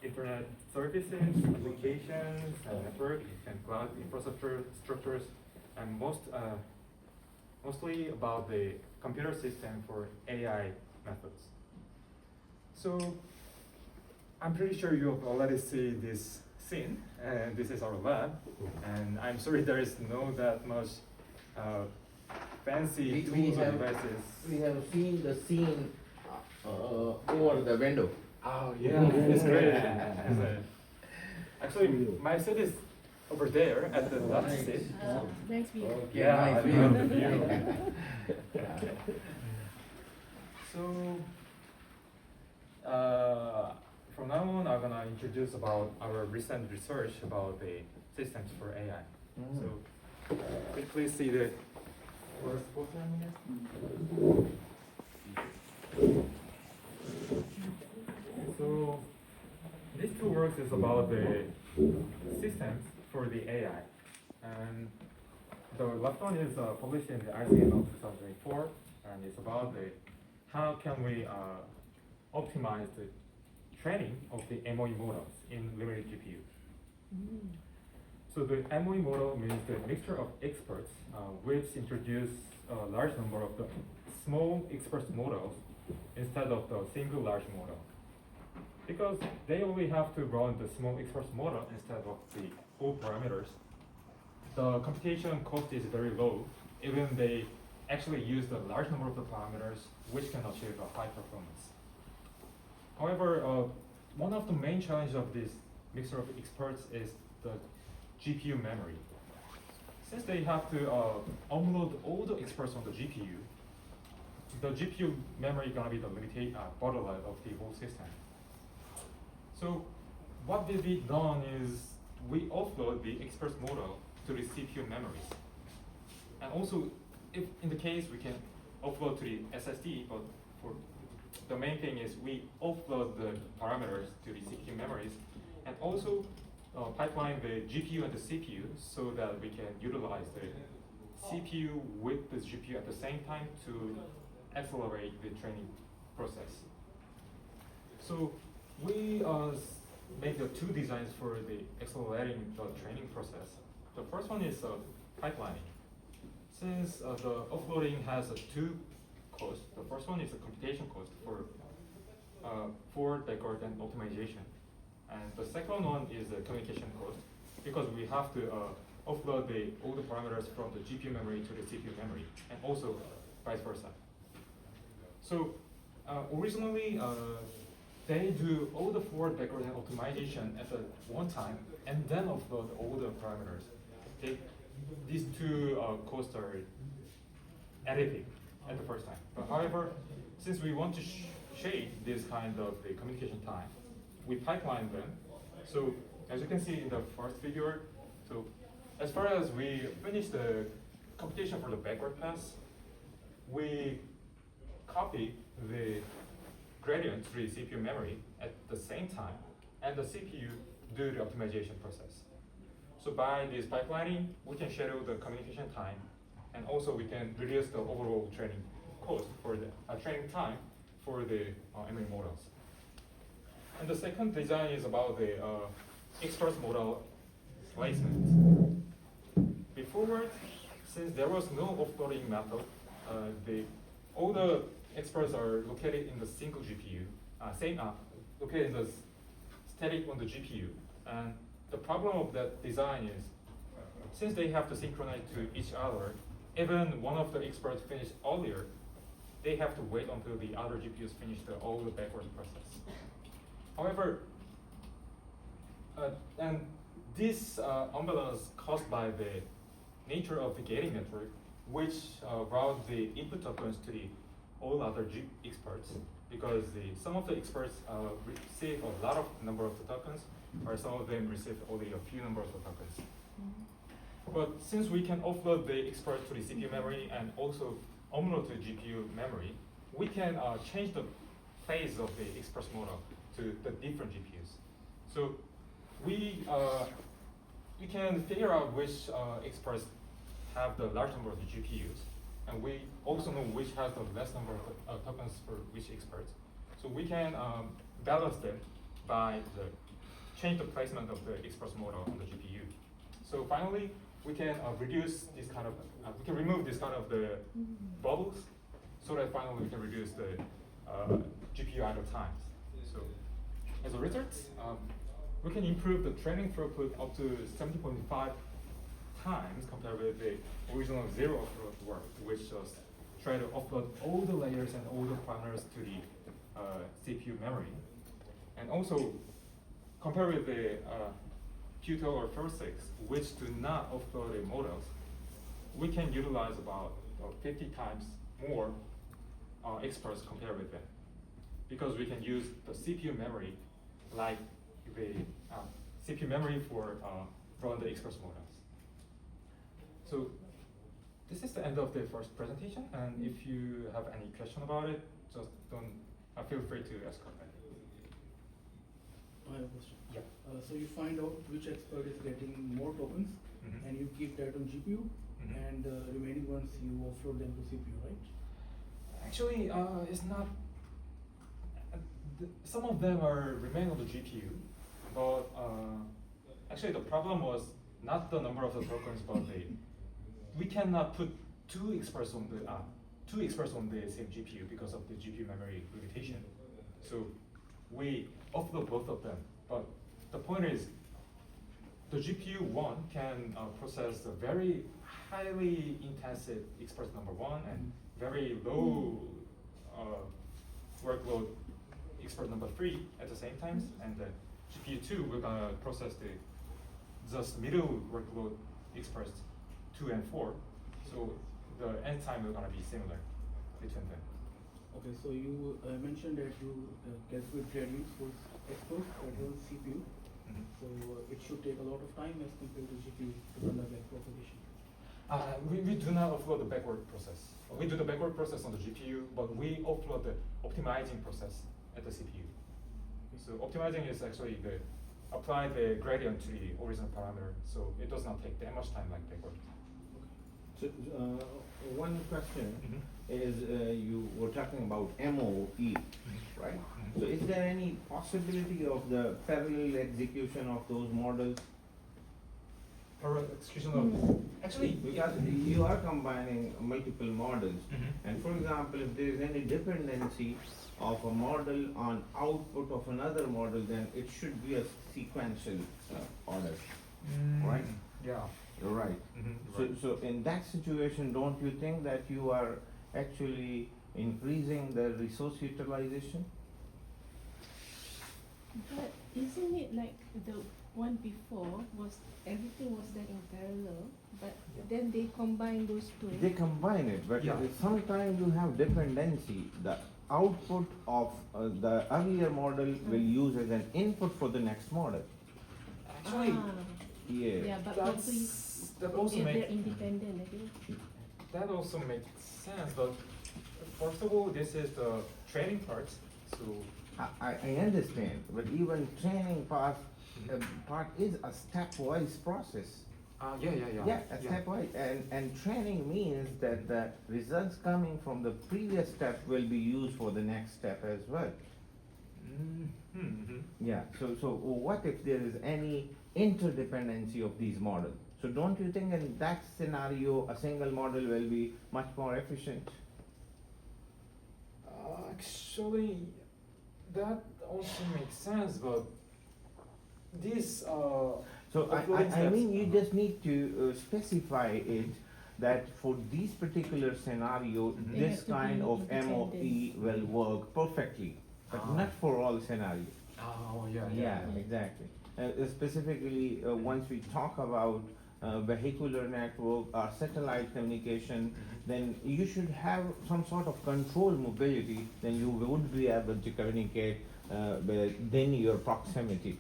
internet services, applications, and network, and cloud infrastructure structures, and mostly about the computer system for AI methods. So I'm pretty sure you have already seen this scene, and this is our lab. And I'm sorry there is no that much fancy tools or devices. We have seen the scene over the window. Oh yeah, it's great. Actually, my seat is over there at the left seat. Nice view. Okay, Yeah, nice I view. love the view. So, from now on, I'm gonna introduce about our recent research about the systems for AI. So, could you please see the first program here? So, these two works is about the systems for the AI, and the last one is published in the ICN of 2004, and it's about the how can we optimize the training of the MOE models in limited GPU. So the MOE model means the mixture of experts, which introduce a large number of the small expert models instead of the single large model. Because they only have to run the small expert model instead of the whole parameters, the computation cost is very low, even they actually use the large number of the parameters, which can achieve a high performance. However, one of the main challenges of this mixture of experts is the GPU memory. Since they have to unload all the experts on the GPU memory gonna be the limited bottleneck of the whole system. So what will be done is we offload the experts model to the CPU memories. And also, if in the case we can offload to the SSD, but for the main thing is we offload the parameters to the CPU memories, and also pipeline the GPU and the CPU so that we can utilize the CPU with the GPU at the same time to accelerate the training process. So we make the two designs for the accelerating the training process. The first one is pipelining. Since the offloading has two costs, the first one is the computation cost for record and optimization. And the second one is the communication cost, because we have to offload all the parameters from the GPU memory to the CPU memory, and also vice versa. So originally, they do all the forward, backward, and optimization at the one time, and then offload all the parameters. These two costs are additive at the first time. But however, since we want to shade this kind of the communication time, we pipeline them. So as you can see in the first figure, so as far as we finish the computation for the backward pass, we copy the gradient to the CPU memory at the same time, and the CPU do the optimization process. So by this pipelining, we can schedule the communication time, and also we can reduce the overall training cost for the training time for the ML models. And the second design is about the expert model placement. Before, since there was no offloading method, all the experts are located in the single GPU, located in the static on the GPU. And the problem of that design is, since they have to synchronize to each other, even one of the experts finish earlier, they have to wait until the other GPUs finish all the backwards process. However, and this imbalance caused by the nature of the gating network, which route the input tokens to all other experts, because some of the experts receive a lot of number of the tokens, or some of them receive only a few numbers of tokens. But since we can offload the experts to the CPU memory and also unload to the GPU memory, we can change the phase of the express model to the different GPUs. So we can figure out which experts have the large number of the GPUs, and we also know which has the less number of tokens for which experts. So we can balance them by the change the placement of the express model on the GPU. So finally, we can reduce this kind of, we can remove this kind of the bubbles, so that finally we can reduce the GPU idle times. So as a result, we can improve the training throughput up to 70.5 times compared with the original zero offload work, which was try to offload all the layers and all the parameters to the CPU memory. And also, compared with the Qtel or Q6, which do not offload the models, we can utilize about 50 times more experts compared with them, because we can use the CPU memory like the CPU memory for run the express models. So this is the end of the first presentation, and if you have any question about it, just don't feel free to ask comment. I have a question. Yeah. So you find out which expert is getting more tokens, Mhm. and you keep that on GPU, Mhm. and remaining ones you offload them to CPU, right? Actually, it's not. Some of them are remain on the GPU, but actually the problem was not the number of the tokens, but we cannot put two experts on the same GPU because of the GPU memory limitation. So we offload both of them. But the point is, the GPU one can process a very highly intensive express number one and very low workload express number three at the same time. And the GPU two, we're gonna process the just middle workload express 2 and 4. So the end time is gonna be similar between them. Okay, so you mentioned that you calculate gradient for expert that runs CPU. Mhm. So it should take a lot of time as compared to GPU to run the back propagation. We do not offload the backward process. We do the backward process on the GPU, but we offload the optimizing process at the CPU. So optimizing is actually the apply the gradient to the original parameter, so it does not take that much time like backward. So, one question Mhm. is, you were talking about MOE, right? Mhm. So is there any possibility of the parallel execution of those models? Or execution of actually Because you are combining multiple models, Mhm. and for example, if there is any dependency of a model on output of another model, then it should be a sequential order, right? Yeah. You're right. Mhm, So in that situation, don't you think that you are actually increasing the resource utilization? But isn't it like the one before was everything was done in parallel, but then they combine those two? They combine it, but Yeah. sometimes you have dependency. The output of the earlier model will use as an input for the next model. Actually, Yeah. Yeah, but what do you, that also they're makes independent again. that also makes sense. But first of all, this is the training part. So I understand, but even training part is a stepwise process. yeah. A stepwise, and training means that the results coming from the previous step will be used for the next step as well. Mm-hmm. Yeah, so what if there is any interdependency of these models? So don't you think in that scenario, a single model will be much more efficient? Actually, that also makes sense, but this So uploading I steps- mean, you just need to specify it that for this particular scenario, Mhm. They this have to kind be of independent. MOE will work perfectly, but Ah. not for all scenarios. Oh yeah. Yeah, exactly. Specifically, once we talk about vehicular network or satellite communication, then you should have some sort of control mobility, then you would be able to communicate within your proximity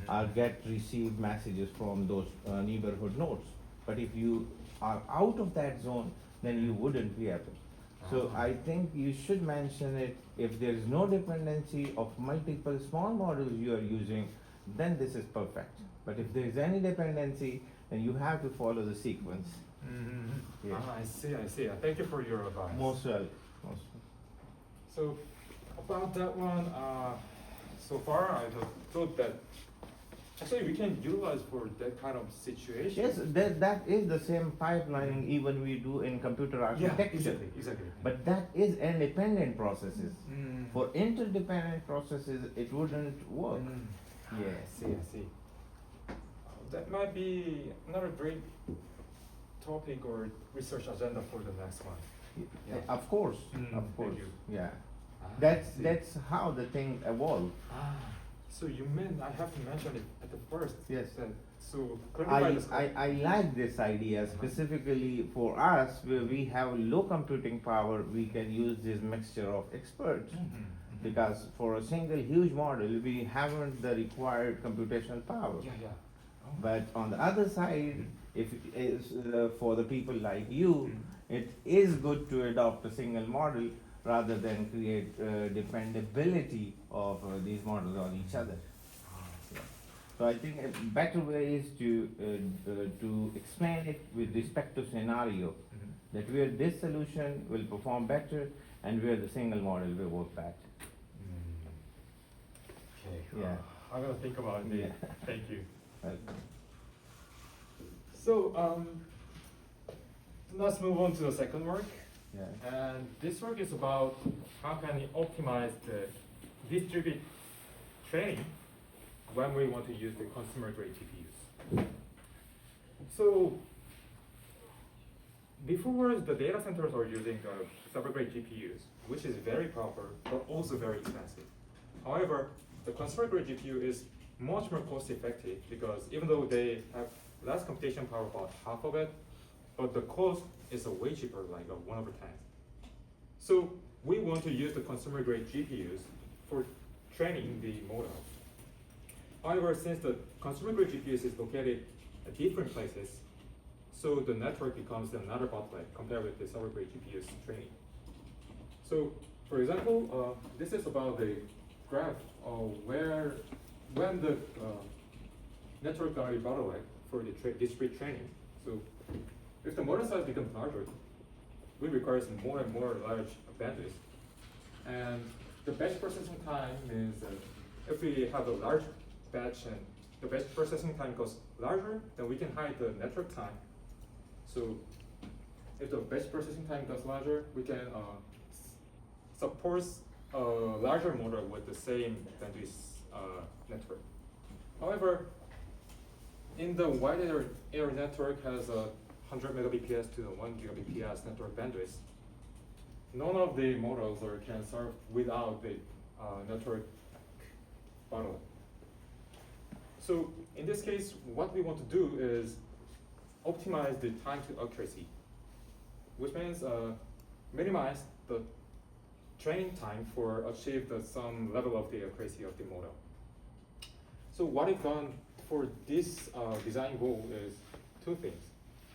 or get receive messages from those neighborhood nodes. But if you are out of that zone, then you wouldn't be able. So I think you should mention it. If there is no dependency of multiple small models you are using, then this is perfect. But if there is any dependency, then you have to follow the sequence. Mm-hmm. Yeah. I see. Thank you for your advice. Most well. So about that one, so far I just thought that actually we can utilize for that kind of situation. Yes, that is the same pipelining even we do in computer Yeah, architecture. exactly. But that is independent processes. Mm. For interdependent processes, it wouldn't work. I see. That might be another great topic or research agenda for the next one. Yeah. Of course, Mm, of thank course, you. yeah. Ah, I That's see. that's how the thing evolved. Ah, so you meant I have to mention it at the first. Yes. That, so clarify the scope. I like this idea specifically for us where we have low computing power. We can use this mixture of experts because for a single huge model we haven't the required computational power. Yeah. Oh. But on the other side, if it is for the people like you, Mm. it is good to adopt a single model rather than create dependability of these models on each other. So I think a better way is to explain it with respect to scenario, that where this solution will perform better and where the single model will work better. Okay. Yeah. I'm gonna think about it. Yeah. Thank you. Welcome. So let's move on to the second work. Yeah. And this work is about how can we optimize the distributed training when we want to use the consumer grade GPUs. So before the data centers are using the server grade GPUs, which is very proper but also very expensive. However, the consumer grade GPU is much more cost effective because even though they have less computation power, about half of it, but the cost is way cheaper, like 1/10. So we want to use the consumer grade GPUs for training the model. However, since the consumer grade GPUs is located at different places, so the network becomes another bottleneck compared with the server grade GPUs training. So, for example, this is about the graph of when the network are a bottleneck for the discrete training. So, if the model size becomes larger, we require some more and more large bandwidth. And the batch processing time means that if we have a large batch and the batch processing time goes larger, then we can hide the network time. So if the batch processing time goes larger, we can support a larger model with the same bandwidth network. However, in the wide area network has a 100 megabps to the 1 gigabps network bandwidth. None of the models can serve without the network bottleneck. So in this case, what we want to do is optimize the time to accuracy, which means minimize the training time for achieve some level of the accuracy of the model. So what we've done for this design goal is two things.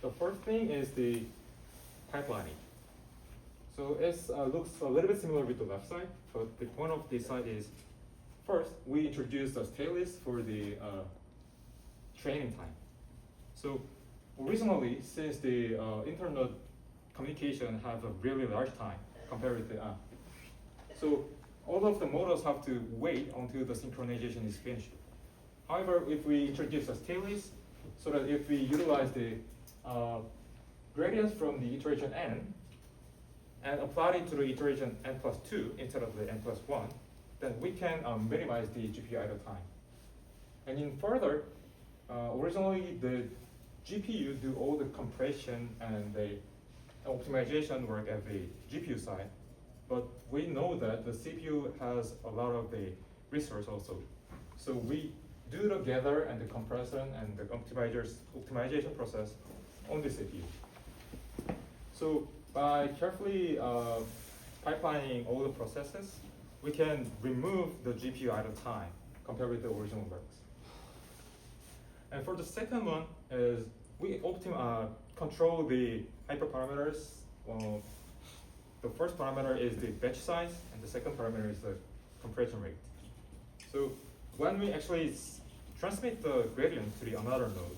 The first thing is the pipelining. So it looks a little bit similar with the left side, but the point of this side is, first, we introduced a tail list for the training time. So originally, since the internet communication has a really large time compared with the so all of the models have to wait until the synchronization is finished. However, if we introduce a tail list, so that if we utilize the gradients from the iteration n and apply it to the iteration n+2 instead of the n+1, then we can minimize the GPU idle time. And in further, originally the GPU do all the compression and the optimization work at the GPU side, but we know that the CPU has a lot of the resource also. So we do together and the compression and the optimization process on the CPU. So by carefully pipelining all the processes, we can remove the GPU idle time compared with the original works. And for the second one is we control the hyperparameters. The first parameter is the batch size, and the second parameter is the compression rate. So when we actually transmit the gradient to the another node,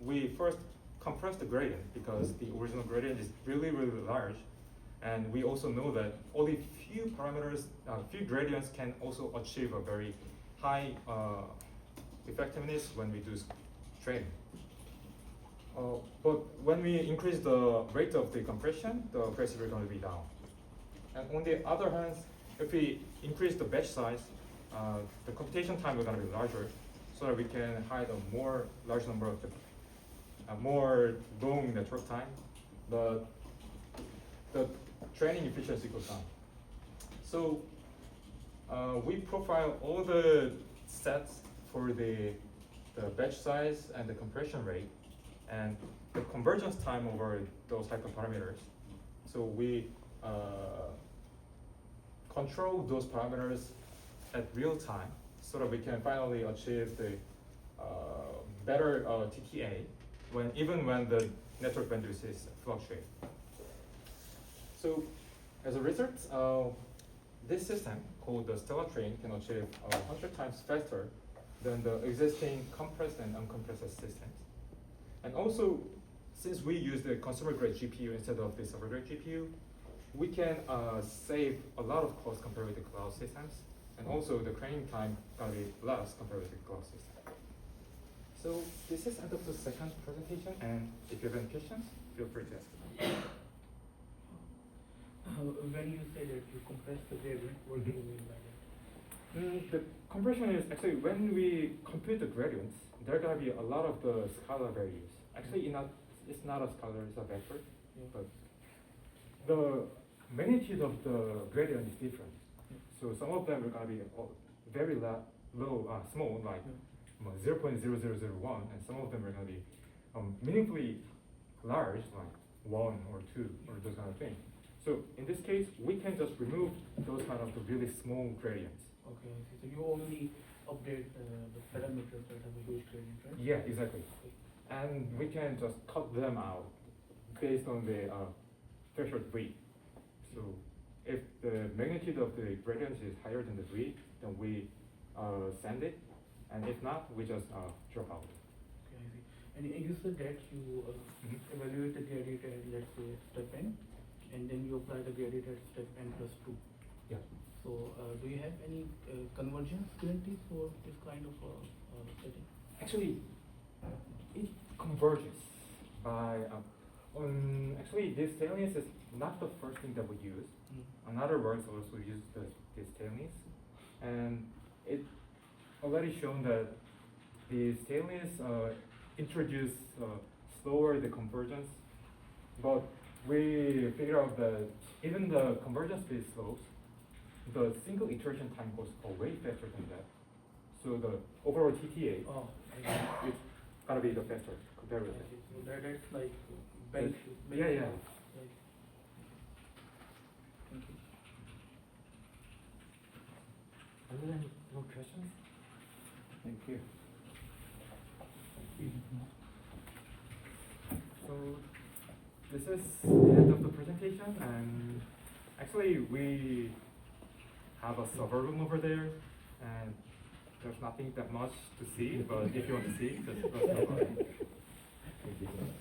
we first compress the gradient because the original gradient is really, really large. And we also know that only few parameters, few gradients can also achieve a very high effectiveness when we do training. But when we increase the rate of the compression, the pressure is going to be down. And on the other hand, if we increase the batch size, the computation time is going to be larger, so that we can hide a more large number of the more long network time, but the training efficiency goes down. So we profile all the sets for the batch size and the compression rate and the convergence time over those type of parameters. So we control those parameters at real time so that we can finally achieve the better TTA even when the network bandwidth is fluctuating. So as a result, this system called the Stella train can achieve 100 times faster than the existing compressed and uncompressed systems. And also, since we use the consumer grade GPU instead of the server grade GPU, we can save a lot of cost compared with the cloud systems. And also the training time can be less compared with the cloud system. So this is end of the second presentation, and if you have any questions, feel free to ask. When you say that you compress the gradient, what do you mean by that? The compression is actually when we compute the gradients, there are going to be a lot of the scalar values. Actually, it's not a scalar, it's a vector. Yeah. But the magnitude of the gradient is different. Yeah. So some of them are going to be very small, like 0.0001, and some of them are going to be meaningfully large, like 1 or 2, or those kind of things. So in this case, we can just remove those kind of the really small gradients. Okay, I see. So you only update the parameters that have a huge gradient, right? Yeah, exactly. And we can just cut them out based on the threshold V. So if the magnitude of the gradient is higher than the V, then we send it, and if not, we just drop out. Okay, I see. And you said that you evaluate the gradient at, let's say, step n, and then you apply the gradient at step n plus 2. Yeah. So do you have any convergence guarantee for this kind of setting? Actually, it converges by actually this staleness is not the first thing that we use. Another works also use this staleness, and it already shown that the staleness introduce slower the convergence, but we figure out that even the convergence speed slows, the single iteration time goes way faster than that. So the overall TTA is gonna be the faster compared with that. So that's like benefit. Yeah. Right. Thank you. Are there any more questions? Thank you. So this is the end of the presentation, and actually we have a server room over there, and there's nothing that much to see, but if you want to see, just go. Thank you.